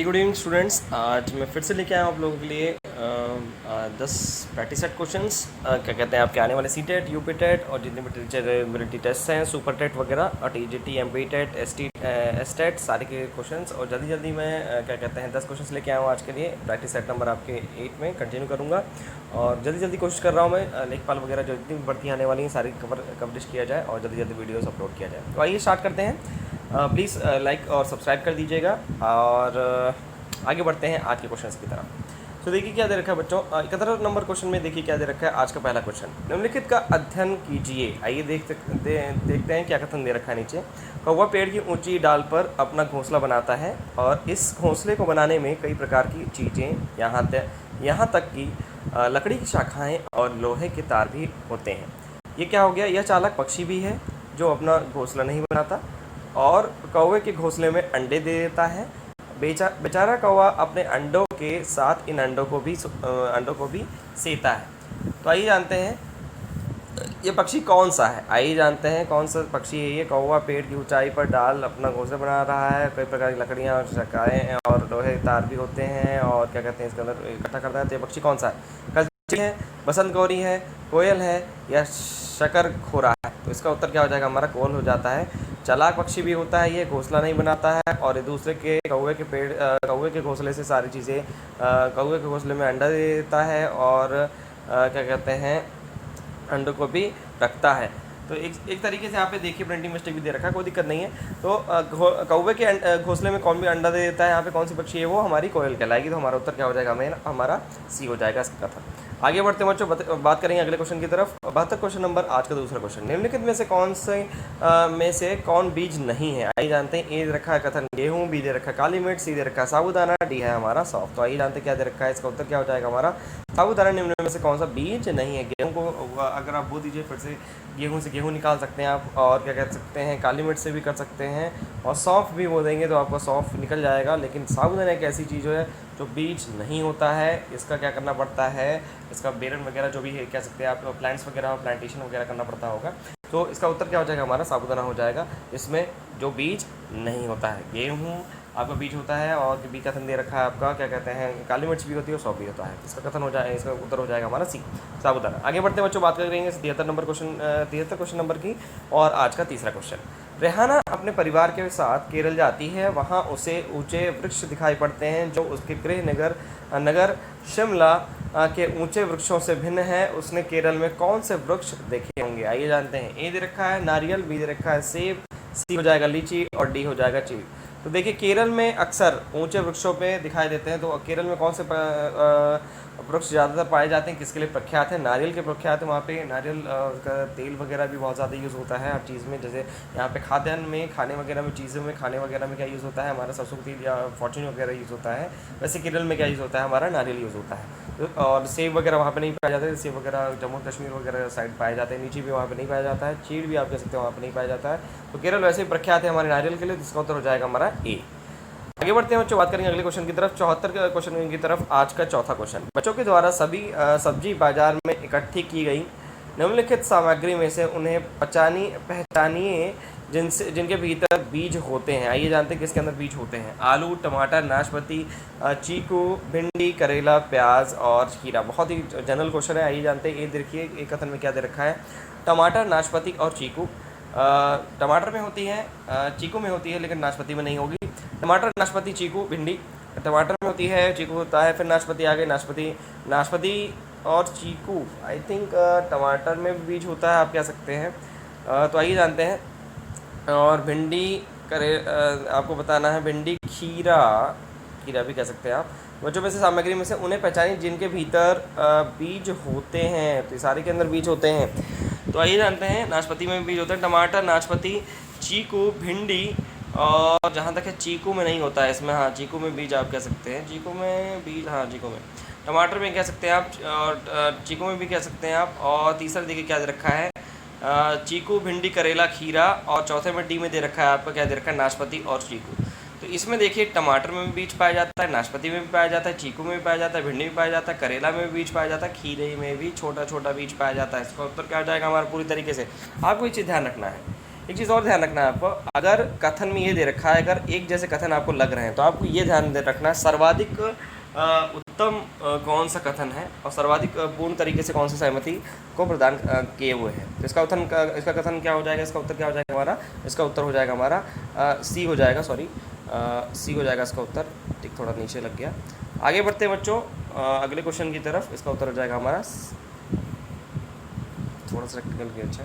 Very good evening students. आज मैं फिर से लेके आया हूँ आप लोगों के लिए 10 प्रैक्टिस सेट क्वेश्चंस। क्या कहते हैं आपके आने वाले सी टेट, यूपी टेट और जितने भी टीचरेबिलिटी टेस्ट हैं, सुपर टेट वगैरह और TGT, MP TET, S TET, सारे के क्वेश्चंस। और जल्दी जल्दी मैं क्या कहते हैं 10 क्वेश्चंस लेके आया हूँ आज के लिए। प्रैक्टिस सेट नंबर आपके 8 में कंटिन्यू करूँगा और जल्दी जल्दी कोशिश कर रहा हूँ मैं लेखपाल वगैरह जो जितनी भी भर्तियाँ आने वाली हैं सारी कवरेज किया जाए और जल्दी जल्दी वीडियोज़ अपलोड किया जाए। तो आइए स्टार्ट करते हैं। प्लीज़ लाइक और सब्सक्राइब कर दीजिएगा और आगे बढ़ते हैं आज के क्वेश्चंस की तरफ। तो देखिए क्या दे रखा है बच्चों, 71 नंबर क्वेश्चन में देखिए क्या दे रखा है। आज का पहला क्वेश्चन, निम्नलिखित का अध्ययन कीजिए। आइए देखते हैं क्या कथन दे रखा है नीचे। कौवा पेड़ की ऊंची डाल पर अपना घोंसला बनाता है और इस घोंसले को बनाने में कई प्रकार की चीज़ें यहाँ तक कि लकड़ी की शाखाएँ और लोहे के तार भी होते हैं। ये क्या हो गया, यह चालाक पक्षी भी है जो अपना घोंसला नहीं बनाता और कौवे के घोंसले में अंडे दे देता है। बेचारा कौवा अपने अंडों के साथ इन अंडों को भी सेता है। तो आइए जानते हैं ये पक्षी कौन सा है। आइए जानते हैं कौन सा पक्षी है ये। कौवा पेड़ की ऊंचाई पर डाल अपना घोंसला बना रहा है, कई प्रकार की लकड़ियाँ और शाखाएँ और लोहे तार भी होते हैं और क्या कहते हैं इसके अंदर इकट्ठा करता है। तो ये पक्षी कौन सा है? कलची है, बसंत गौरी है, कोयल है या शकरखोरा है? तो इसका उत्तर क्या हो जाएगा हमारा? कोयल हो जाता है। चालाक पक्षी भी होता है ये, घोंसला नहीं बनाता है और दूसरे के कौवे के घोंसले से सारी चीज़ें कौवे के घोंसले में अंडा दे देता है और क्या कहते हैं अंडों को भी रखता है। तो एक तरीके से यहाँ पे देखिए प्रिंटिंग मिस्टेक भी दे रखा है, कोई दिक्कत नहीं है। तो कौवे के घोंसले में कौन भी अंडा दे देता है, यहाँ पे कौन सी पक्षी है वो हमारी कोयल कहलाएगी। तो हमारा उत्तर क्या हो जाएगा? हमारा सी हो जाएगा इसका कथन। आगे बढ़ते हैं बच्चों, बात करेंगे अगले क्वेश्चन की तरफ। 72 क्वेश्चन नंबर आज का दूसरा क्वेश्चन, निम्नलिखित में से कौन बीज नहीं है? आइए जानते हैं। ए दे रखा है कथन गेहूं, बी दे रखा है काली मिर्च, सी दे रखा है साबूदाना, डी है हमारा सौंफ। तो आइए जानते हैं क्या दे रखा है, इसका उत्तर क्या हो जाएगा हमारा? साबूदाना निम्न में से कौन सा बीज नहीं है? गेहूं को अगर आप बो दीजिए फिर से गेहूं से गेहूं निकाल सकते हैं आप, और क्या कह सकते हैं काली मिर्च से भी कर सकते हैं और सौंफ भी बो देंगे तो आपका सौंफ निकल जाएगा। लेकिन साबूदाना एक ऐसी चीज़ है जो बीज नहीं होता है। इसका क्या करना पड़ता है, इसका बेरन वगैरह जो भी है कह सकते हैं आप, प्लांट्स वगैरह प्लांटेशन वगैरह करना पड़ता होगा। तो इसका उत्तर क्या हो जाएगा हमारा? साबूदाना हो जाएगा, इसमें जो बीज नहीं होता है। गेहूँ आपका बीज होता है और बी कथन दे रखा है आपका क्या कहते हैं काली मिर्च भी होती है और सौंफ भी होता है। इसका कथन हो जाए, इसका उत्तर हो जाएगा हमारा सी, साबूदाना। आगे बढ़ते हैं बच्चों, बात करेंगे 73 क्वेश्चन नंबर की। और आज का तीसरा क्वेश्चन, रेहाना अपने परिवार के साथ केरल जाती है, वहाँ उसे ऊंचे वृक्ष दिखाई पड़ते हैं जो उसके गृह नगर शिमला के ऊंचे वृक्षों से भिन्न है। उसने केरल में कौन से वृक्ष देखे होंगे? आइए जानते हैं। ए दे रखा है नारियल, बी दे रखा है सेब, सी हो जाएगा लीची और डी हो जाएगा चीड़। तो देखिए केरल में अक्सर ऊंचे वृक्षों पे दिखाई देते हैं। तो केरल में कौन से वृक्ष ज़्यादातर पाए जाते हैं, किसके लिए प्रख्यात है? नारियल के प्रख्यात है। वहाँ पे नारियल का तेल वगैरह भी बहुत ज़्यादा यूज़ होता है हर चीज़ में। जैसे यहाँ पे खाद्यान्न में, खाने वगैरह में, चीज़ों में, खाने वगैरह में क्या यूज़ होता है हमारा? सरसों का तेल या फॉर्चून वगैरह यूज़ होता है। वैसे केरल में क्या यूज़ होता है हमारा? नारियल यूज़ होता है। और सेब वगैरह वहाँ पे नहीं पाया जाता है। सेब वगैरह जम्मू कश्मीर वगैरह साइड पाए जाते हैं। लीची भी वहाँ पे नहीं पाया जाता है। चीड़ भी आप कह सकते हैं वहाँ पे नहीं पाया जाता है। तो केरल वैसे ही प्रख्यात है हमारे नारियल के लिए, जिसका उत्तर हो जाएगा हमारा ए। आगे बढ़ते हैं बच्चों, बात करेंगे अगले क्वेश्चन की तरफ, 74 क्वेश्चन की तरफ। आज का चौथा क्वेश्चन, बच्चों के द्वारा सभी सब्जी बाजार में इकट्ठी की गई निम्नलिखित सामग्री में से उन्हें पहचानिए जिनके भीतर बीज होते हैं। आइए जानते हैं किसके अंदर बीज होते हैं। आलू, टमाटर, नाशपाती, चीकू, भिंडी, करेला, प्याज और खीरा। बहुत ही जनरल क्वेश्चन है। आइए जानते हैं। ये देखिए एक कथन में क्या दे रखा है, टमाटर, नाशपाती और चीकू। टमाटर में होती है, चीकू में होती है लेकिन नाशपाती में नहीं होगी। टमाटर, नाशपाती, चीकू, भिंडी। टमाटर में होती है, चीकू होता है, फिर नाशपाती आ गई। नाशपाती और चीकू, आई थिंक टमाटर में भी बीज होता है आप कह सकते हैं। तो आइए जानते हैं। और भिंडी आपको बताना है, भिंडी, खीरा भी कह सकते हैं आप। बच्चों में से सामग्री में से उन्हें पहचानिए जिनके भीतर बीज होते हैं। तो सारे के अंदर बीज होते हैं। तो आइए जानते हैं। नाशपाती में भी बीज होते हैं, टमाटर, नाशपाती, चीकू, भिंडी और जहाँ तक है चीकू में नहीं होता है इसमें। हाँ, चीकू में बीज आप कह सकते हैं। चीकू में बीज, हाँ चीकू में। टमाटर में कह सकते हैं आप और चीकू में भी कह सकते हैं आप। और तीसरा देखिए क्या दे रखा है, चीकू, भिंडी, करेला, खीरा। और चौथे में डी में दे रखा है आपका क्या दे रखा है, नाशपाती और चीकू। तो इसमें देखिए टमाटर में भी बीज पाया जाता है, नाशपाती में भी पाया जाता है, चीकू में भी पाया जाता है, भिंडी में पाया जाता है, करेला में भी बीज पाया जाता है, खीरे में भी छोटा छोटा बीज पाया जाता है। इसका उत्तर क्या हो जाएगा हमारा? पूरी तरीके से आपको ये चीज़ ध्यान रखना है एक चीज़ और ध्यान रखना है आपको, अगर कथन में ये दे रखा है, अगर एक जैसे कथन आपको लग रहे हैं तो आपको ये ध्यान दे रखना है सर्वाधिक उत्तम कौन सा कथन है और सर्वाधिक पूर्ण तरीके से कौन सी सहमति को प्रदान किए हुए हैं। तो इसका कथन क्या हो जाएगा, इसका उत्तर क्या हो जाएगा हमारा, इसका उत्तर हो जाएगा हमारा सी हो जाएगा, सॉरी सी हो जाएगा इसका उत्तर। ठीक, थोड़ा नीचे लग गया। आगे बढ़ते हैं बच्चों अगले क्वेश्चन की तरफ। इसका उत्तर हो जाएगा हमारा, थोड़ा सा टेक्निकल अच्छा।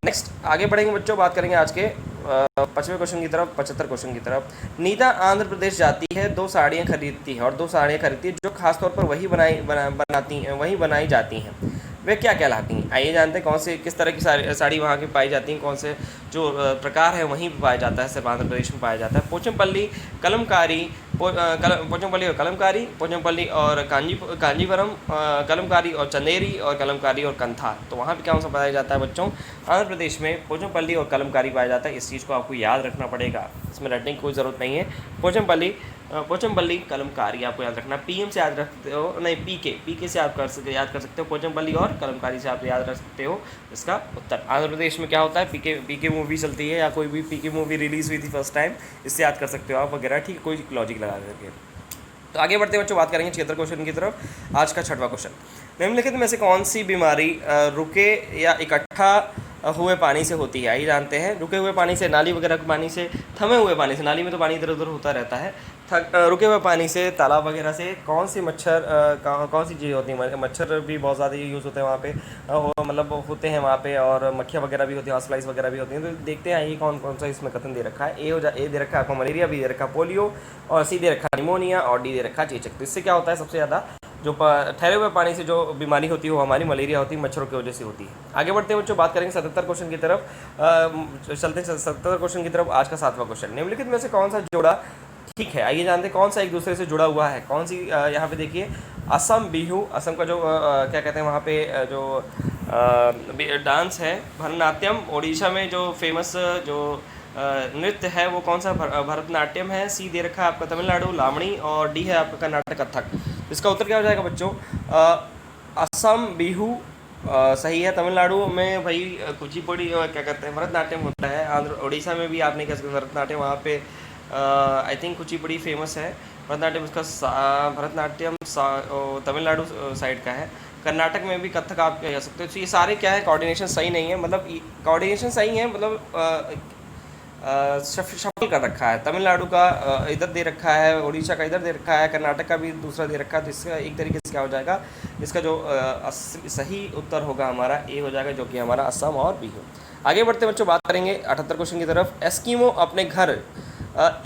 नेक्स्ट आगे बढ़ेंगे बच्चों, बात करेंगे आज के 5वें क्वेश्चन की तरफ, 75 क्वेश्चन की तरफ। नीता आंध्र प्रदेश जाती है, 2 साड़ियाँ खरीदती है और 2 साड़ियाँ खरीदती है जो खासतौर पर वही बनाई जाती हैं, वे क्या कहलाती हैं? आइए जानते हैं कौन से किस तरह की साड़ी वहाँ की पाई जाती हैं, कौन से जो प्रकार है वहीं पाया जाता है, सिर्फ आंध्र प्रदेश में पाया जाता है। पोचमपल्ली, कलमकारी, पोचमपल्ली और कलमकारी, पोचमपल्ली और कांजीवरम, कलमकारी और चंदेरी, और कलमकारी और कंथा। तो वहाँ पे क्या सा पाया जाता है बच्चों, आंध्र प्रदेश में पोचमपल्ली और कलमकारी पाया जाता है। इस चीज़ को आपको याद रखना पड़ेगा, इसमें रटने की कोई ज़रूरत नहीं है। पोचमपल्ली कलमकारी आपको याद रखना। पीएम से याद रखते हो, नहीं पीके से आप याद कर सकते हो। पोचमपल्ली और कलमकारी से आप याद रख सकते हो इसका उत्तर। आंध्र प्रदेश में क्या होता है, पीके मूवी चलती है या कोई भी पीके मूवी रिलीज़ हुई थी फर्स्ट टाइम, इससे याद कर सकते हो आप वगैरह, ठीक है, कोई लॉजिक लगा करके। तो आगे बढ़ते बच्चों, बात करेंगे 76 क्वेश्चन की तरफ। आज का 6वां क्वेश्चन, निम्नलिखित में से कौन सी बीमारी रुके या इकट्ठा हुए पानी से होती है? आइए जानते हैं। रुके हुए पानी से, नाली वगैरह के पानी से, थमे हुए पानी से, नाली में तो पानी इधर उधर होता रहता है, रुके हुए पानी से, तालाब वगैरह से कौन सी कौन सी चीज़ होती है? मच्छर भी बहुत ज़्यादा यूज़ होते हैं वहाँ पे, मतलब होते हैं वहाँ पे, और मक्खियाँ वगैरह भी होती हैं, हॉस्पिटलाइज वगैरह भी होती हैं। तो देखते हैं ये कौन कौन सा इसमें कथन दे रखा है। ए दे रखा है आपको मलेरिया, बी दे रखा है पोलियो, और सी दे रखा है निमोनिया, और डी दे रखा है चेचक। तो इससे क्या होता है, सबसे ज़्यादा जो ठहरे हुए पानी से जो बीमारी होती है वो हमारी मलेरिया होती है, मच्छरों की वजह से होती है। आगे बढ़ते हैं बच्चों, बात करेंगे 77 क्वेश्चन की तरफ। चलते हैं 77 क्वेश्चन की तरफ। आज का 7वां क्वेश्चन, निम्नलिखित में से कौन सा जोड़ा ठीक है? आइए जानते हैं कौन सा एक दूसरे से जुड़ा हुआ है। कौन सी, यहाँ पे देखिए, असम बिहू, असम का जो क्या कहते हैं वहाँ पे जो डांस है भरतनाट्यम, उड़ीसा में जो फेमस जो नृत्य है वो कौन सा भरतनाट्यम है। सी दे रखा है आपका तमिलनाडु लावणी, और डी है आपका कर्नाटक कथक। इसका उत्तर क्या हो जाएगा बच्चों, असम बिहू सही है। तमिलनाडु में भाई कुचिपुड़ी क्या कहते हैं भरतनाट्यम होता है। आंध्र उड़ीसा में भी आपने कह सकते भरतनाट्यम, वहाँ पे आई थिंक कुचिपुड़ी फेमस है। भरतनाट्यम उसका भरतनाट्यम तमिलनाडु साइड का है। कर्नाटक में भी कथक आप कह सकते हो। तो ये सारे क्या है, कोऑर्डिनेशन सही नहीं है, मतलब कोऑर्डिनेशन सही है, मतलब शफल कर रखा है। तमिलनाडु का इधर दे रखा है, उड़ीसा का इधर दे रखा है, कर्नाटक का भी दूसरा दे रखा है। तो इसका एक तरीके से क्या हो जाएगा, इसका जो सही उत्तर होगा हमारा ए हो जाएगा, जो कि हमारा असम और बिहू। आगे बढ़ते बच्चों, बात करेंगे 78 क्वेश्चन की तरफ। एस्किमो अपने घर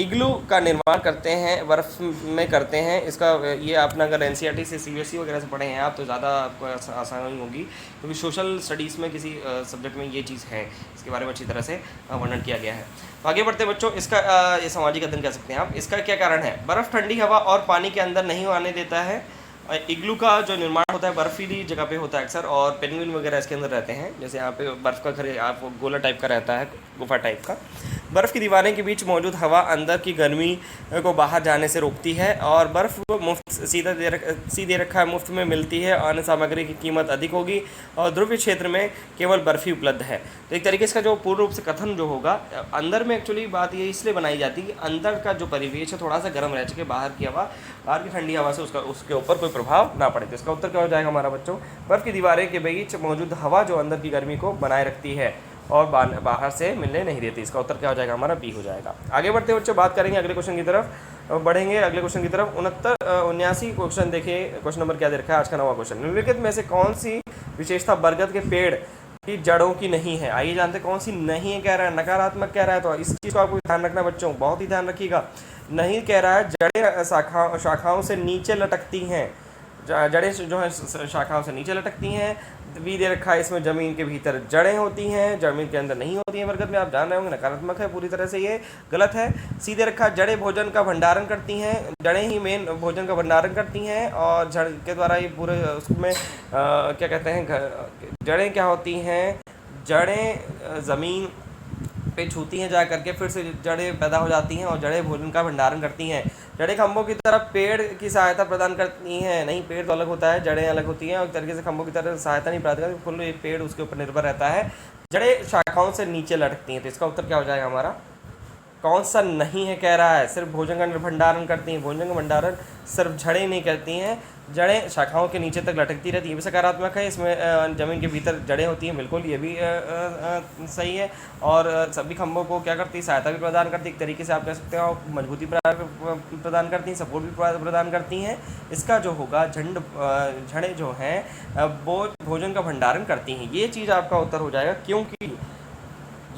इग्लू का निर्माण करते हैं, बर्फ़ में करते हैं। इसका ये अपना अगर एनसीईआरटी से सीबीएसई वगैरह से पढ़े हैं आप तो ज़्यादा आपको आसानी होगी, क्योंकि सोशल स्टडीज़ में किसी सब्जेक्ट में ये चीज़ है, इसके बारे में अच्छी तरह से वर्णन किया गया है। तो आगे बढ़ते बच्चों, इसका ये सामाजिक अध्ययन कह सकते हैं आप। इसका क्या कारण है? बर्फ़ ठंडी हवा और पानी के अंदर नहीं आने देता है। इग्लू का जो निर्माण होता है बर्फीली जगह पे होता है अक्सर, और पेंगुइन वगैरह इसके अंदर रहते हैं। जैसे यहाँ पे बर्फ़ का घर आप गोला टाइप का रहता है, गुफा टाइप का। बर्फ़ की दीवारें के बीच मौजूद हवा अंदर की गर्मी को बाहर जाने से रोकती है, और बर्फ़ मुफ्त सी दे रखा है, मुफ्त में मिलती है। अन्य सामग्री की कीमत अधिक होगी, और ध्रुवीय क्षेत्र में केवल बर्फ़ ही उपलब्ध है। तो एक तरीके से इसका जो पूर्ण रूप से कथन जो होगा, अंदर में एक्चुअली बात ये इसलिए बनाई जाती है कि अंदर का जो परिवेश है थोड़ा सा गर्म रह सके, बाहर की ठंडी हवा से उसके ऊपर कोई प्रभाव ना पड़े। तो इसका उत्तर क्या हो जाएगा हमारा बच्चों, बर्फ़ की दीवारें के बीच मौजूद हवा जो अंदर की गर्मी को बनाए रखती है और बाहर से मिलने नहीं देती। इसका उत्तर क्या हो जाएगा हमारा, बी हो जाएगा। आगे बढ़ते बच्चों, बात करेंगे अगले क्वेश्चन की तरफ, बढ़ेंगे अगले क्वेश्चन की तरफ। 79 क्वेश्चन देखिए, क्वेश्चन नंबर क्या दे रखा है आज का 9वां क्वेश्चन। निम्नलिखित में से कौन सी विशेषता बरगद के पेड़ की जड़ों की नहीं है? आइए जानते कौन सी नहीं है, कह रहा है नकारात्मक कह रहा है। तो इस चीज़ को आपको ध्यान रखना बच्चों, बहुत ही ध्यान रखिएगा। नहीं कह रहा है जड़ें शाखाओं से नीचे लटकती हैं, जड़ें जो है शाखाओं से नीचे लटकती हैं। बी दे रखा है इसमें ज़मीन के भीतर जड़ें होती हैं, ज़मीन के अंदर नहीं होती हैं बरगद में। आप जान रहे होंगे नकारात्मक है, पूरी तरह से ये गलत है। सी दे रखा है जड़ें भोजन का भंडारण करती हैं, जड़ें ही मेन भोजन का भंडारण करती हैं, और जड़ के द्वारा ये पूरे उसमें क्या कहते हैं, जड़ें क्या होती हैं, जड़ें ज़मीन पे छूती हैं जा करके, फिर से जड़ें पैदा हो जाती हैं, और जड़ें भोजन का भंडारण करती हैं। जड़ें खंभों की तरह पेड़ की सहायता प्रदान करती हैं। नहीं, पेड़ तो अलग होता है, जड़ें अलग होती हैं, और एक तरीके से खंभों की तरह सहायता नहीं प्रदान करती, फुल एक पेड़ उसके ऊपर निर्भर रहता है। जड़ें शाखाओं से नीचे लटकती हैं, तो इसका उत्तर क्या हो जाएगा हमारा? कौन सा नहीं है कह रहा है? सिर्फ भोजन का भंडारण करती हैं, भोजन का भंडारण सिर्फ जड़ें नहीं करती हैं, जड़ें शाखाओं के नीचे तक लटकती रहती हैं, ये भी सकारात्मक है। इसमें ज़मीन के भीतर जड़ें होती हैं, बिल्कुल ये भी सही है। और सभी खंभों को क्या करती है? सहायता भी प्रदान करती है, एक तरीके से आप कह सकते हो मजबूती प्रदान करती हैं, सपोर्ट भी प्रदान करती हैं। इसका जो होगा जड़ें जो हैं वो भोजन का भंडारण करती हैं, ये चीज़ आपका उत्तर हो जाएगा। क्योंकि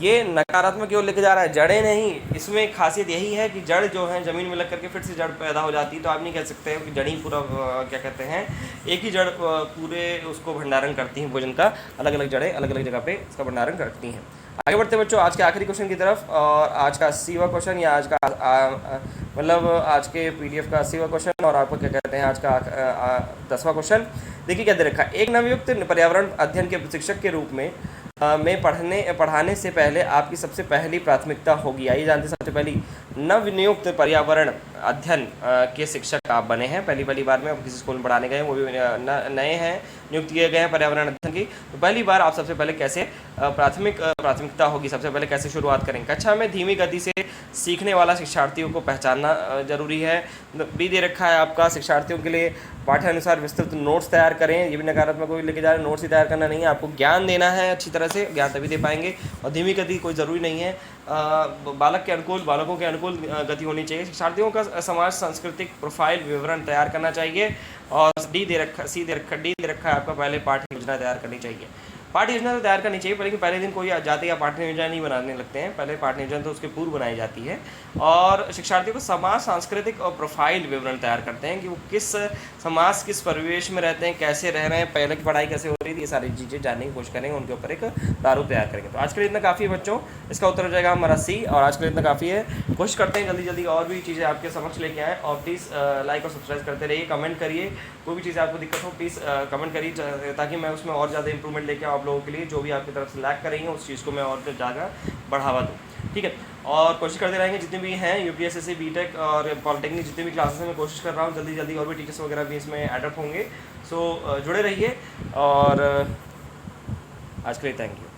ये नकारात्मक की ओर लेके जा रहा है, जड़ें नहीं। इसमें खासियत यही है कि जड़ जो है ज़मीन में लग करके फिर से जड़ पैदा हो जाती है, तो आप नहीं कह सकते हो कि जड़ ही पूरा क्या कहते हैं, एक ही जड़ पूरे उसको भंडारण करती हैं भोजन का, अलग अलग जड़ें अलग अलग जगह पे इसका भंडारण करती हैं। आगे बढ़ते हैं बच्चों आज के आखिरी क्वेश्चन की तरफ, और आज का 80वां क्वेश्चन, या आज का मतलब आज के PDF का 80वां क्वेश्चन, और आपको क्या कहते हैं आज का 10वां क्वेश्चन। देखिए क्या दे रखा है, एक नवयुक्त पर्यावरण अध्ययन के शिक्षक के रूप में पढ़ाने से पहले आपकी सबसे पहली प्राथमिकता होगी। आइए जानते हैं, सबसे पहली नवनियुक्त पर्यावरण अध्ययन के शिक्षक आप बने हैं, पहली बार में आप किसी स्कूल में पढ़ाने गए हैं, वो भी नए हैं, नियुक्त किए गए हैं पर्यावरण अध्ययन की, तो पहली बार आप सबसे पहले कैसे प्राथमिकता होगी, सबसे पहले कैसे शुरुआत करेंगे? कक्षा में धीमी गति से सीखने वाला शिक्षार्थियों को पहचानना जरूरी है। भी दे रखा है आपका शिक्षार्थियों के लिए पाठ्यानुसार विस्तृत नोट्स तैयार करें, ये भी नकारात्मक को लेके जा रहे हैं, नोट्स ही तैयार करना नहीं है, आपको ज्ञान देना है अच्छी तरह से, ज्ञान तभी दे पाएंगे। और धीमी गति कोई ज़रूरी नहीं है, बालकों के अनुकूल गति होनी चाहिए। शिक्षार्थियों का समाज सांस्कृतिक प्रोफाइल विवरण तैयार करना चाहिए। और डी दे रखा है आपका, पहले पाठ्य योजना तैयार करनी चाहिए। पाठ्य योजना तो तैयार करनी चाहिए, लेकिन पहले दिन कोई जाते या पाठ्य योजना नहीं बनाने लगते हैं, पहले पाठ्य योजना तो उसके पूर्व बनाई जाती है। और शिक्षार्थियों को समाज सांस्कृतिक और प्रोफाइल विवरण तैयार करते हैं कि वो किस समाज, किस परिवेश में रहते हैं, कैसे रह रहे हैं, पहले की पढ़ाई कैसे हो रही थी, ये सारी चीज़ें जानने की कोशिश करेंगे, उनके ऊपर एक प्रारूप तैयार करेंगे। तो आज के लिए इतना काफ़ी है बच्चों, इसका उत्तर हो जाएगा हमारा C, और आज के लिए इतना काफ़ी है। कोशिश करते हैं जल्दी और भी चीज़ें आपके समक्ष लेके आएँ, और प्लीज़ लाइक और सब्सक्राइब करते रहिए, कमेंट करिए, कोई भी चीज़ आपको दिक्कत हो प्लीज़ कमेंट करिए, ताकि मैं उसमें और ज़्यादा इंप्रूवमेंट लेके आऊँ आप लोगों के लिए, जो भी आपकी तरफ से लैक करेंगे उस चीज़ को मैं और ज़्यादा बढ़ावा दूँ, ठीक है। और कोशिश करते रहेंगे, जितने भी हैं UPSSC, BTech और पॉलिटेक्निक जितने भी क्लासेस में मैं कोशिश कर रहा हूँ जल्दी और भी टीचर्स वगैरह भी इसमें एडअप होंगे। सो जुड़े रहिए, और आज के लिए थैंक यू।